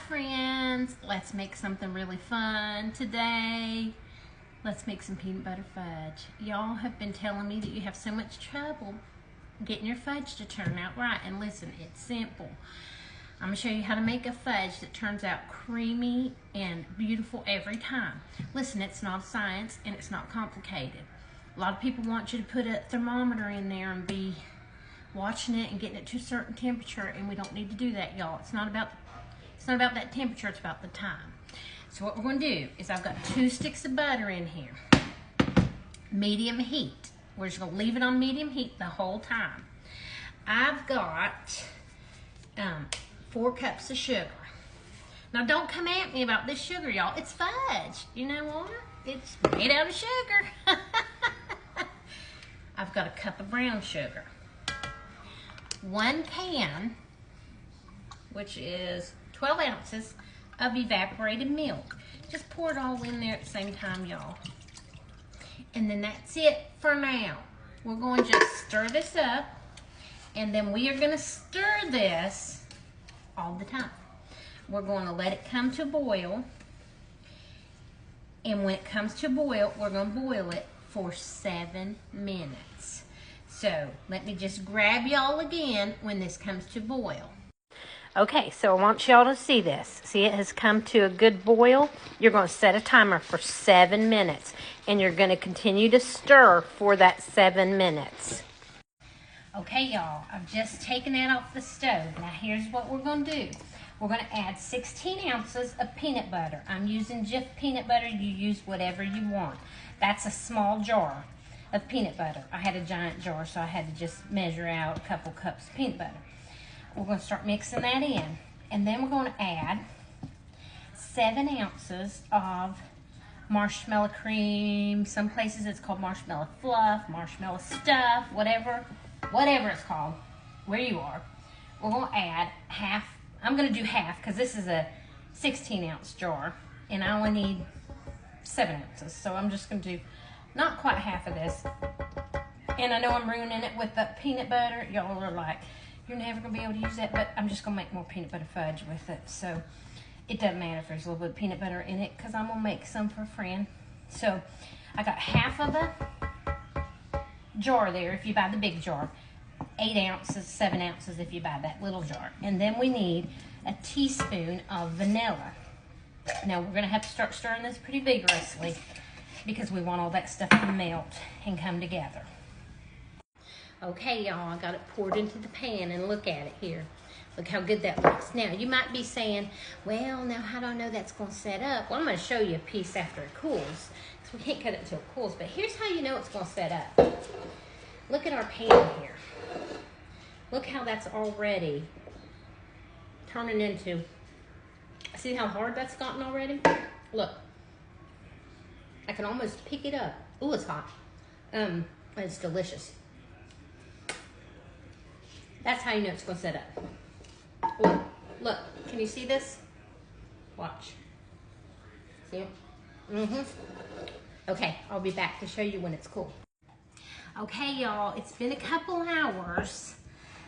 friends, let's make something really fun today. Let's make some peanut butter fudge. Y'all have been telling me that you have so much trouble getting your fudge to turn out right, and listen, it's simple. I'm gonna show you how to make a fudge that turns out creamy and beautiful every time. Listen, it's not a science and it's not complicated. A lot of people want you to put a thermometer in there and be watching it and getting it to a certain temperature, and we don't need to do that, y'all. It's not about that temperature, it's about the time. So what we're going to do is I've got 2 sticks of butter in here, medium heat. We're just going to leave it on medium heat the whole time. I've got 4 cups of sugar. Now don't come at me about this sugar, y'all. It's fudge. You know what? It's made out of sugar. I've got a cup of brown sugar. 1 can, which is 12 ounces of evaporated milk. Just pour it all in there at the same time, y'all. And then that's it for now. We're going to just stir this up, and then we are going to stir this all the time. We're going to let it come to boil, and when it comes to boil, we're going to boil it for 7 minutes. So let me just grab y'all again when this comes to boil. Okay, so I want y'all to see this. See, it has come to a good boil. You're going to set a timer for 7 minutes, and you're going to continue to stir for that 7 minutes. Okay, y'all, I've just taken that off the stove. Now, here's what we're going to do. We're going to add 16 ounces of peanut butter. I'm using Jif peanut butter. You use whatever you want. That's a small jar of peanut butter. I had a giant jar, so I had to just measure out a couple cups of peanut butter. We're going to start mixing that in. And then we're going to add 7 ounces of marshmallow cream. Some places it's called marshmallow fluff, marshmallow stuff, whatever it's called, where you are. We're going to add half. I'm going to do half because this is a 16-ounce jar, and I only need 7 ounces. So I'm just going to do not quite half of this. And I know I'm ruining it with the peanut butter. Y'all are like, you're never going to be able to use that, but I'm just going to make more peanut butter fudge with it. So it doesn't matter if there's a little bit of peanut butter in it, because I'm going to make some for a friend. So I got half of a jar there if you buy the big jar. 8 ounces, 7 ounces if you buy that little jar. And then we need a teaspoon of vanilla. Now we're going to have to start stirring this pretty vigorously because we want all that stuff to melt and come together. Okay, y'all, I got it poured into the pan, and look at it here. Look how good that looks. Now, you might be saying, well, now how do I know that's going to set up? Well, I'm going to show you a piece after it cools, because we can't cut it until it cools. But here's how you know it's going to set up. Look at our pan here. Look how that's already turning into, see how hard that's gotten already? Look. I can almost pick it up. Ooh, it's hot. It's delicious. That's how you know it's going to set up. Look, can you see this? Watch. See it? Okay, I'll be back to show you when it's cool. Okay, y'all, it's been a couple hours.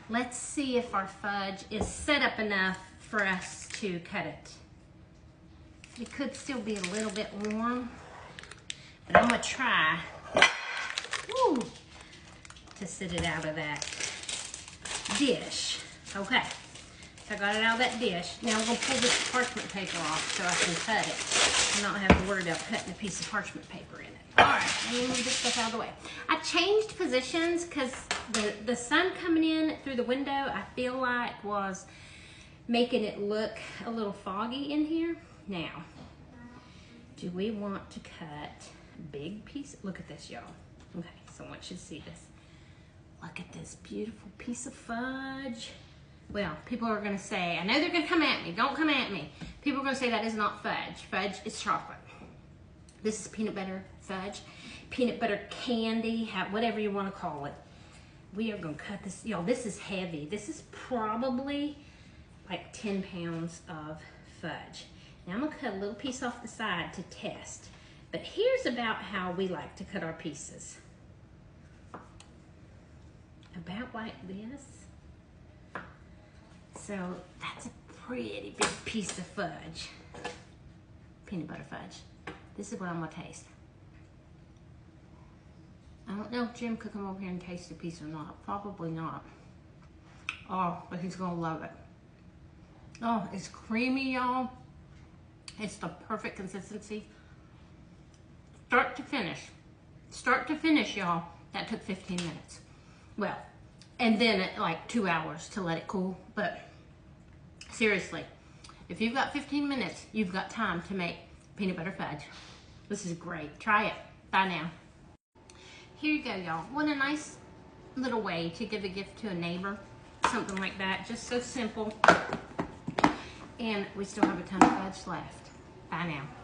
Let's see if our fudge is set up enough for us to cut it. It could still be a little bit warm, but I'm going to try to sit it out of that dish. Okay, so I got it out of that dish. Now I'm going to pull this parchment paper off so I can cut it and not have to worry about cutting a piece of parchment paper in it. All right, let me move this stuff out of the way. I changed positions because the sun coming in through the window, I feel like, was making it look a little foggy in here. Now, do we want to cut a big piece? Look at this, y'all. Okay, so I want you to see this. Look at this beautiful piece of fudge. Well, people are going to say, I know they're going to come at me. Don't come at me. People are going to say that is not fudge. Fudge is chocolate. This is peanut butter fudge, peanut butter candy, whatever you want to call it. We are going to cut this. Y'all, this is heavy. This is probably like 10 pounds of fudge. Now I'm going to cut a little piece off the side to test. But here's about how we like to cut our pieces. About like this. So that's a pretty big piece of fudge. Peanut butter fudge. This is what I'm gonna taste. I don't know if Jim could come over here and taste the piece or not. Probably not. Oh, but he's gonna love it. Oh, it's creamy, y'all. It's the perfect consistency. Start to finish. Start to finish, y'all. That took 15 minutes. Well, and then like 2 hours to let it cool. But seriously, if you've got 15 minutes, you've got time to make peanut butter fudge. This is great. Try it. Bye now. Here you go, y'all. What a nice little way to give a gift to a neighbor. Something like that. Just so simple. And we still have a ton of fudge left. Bye now.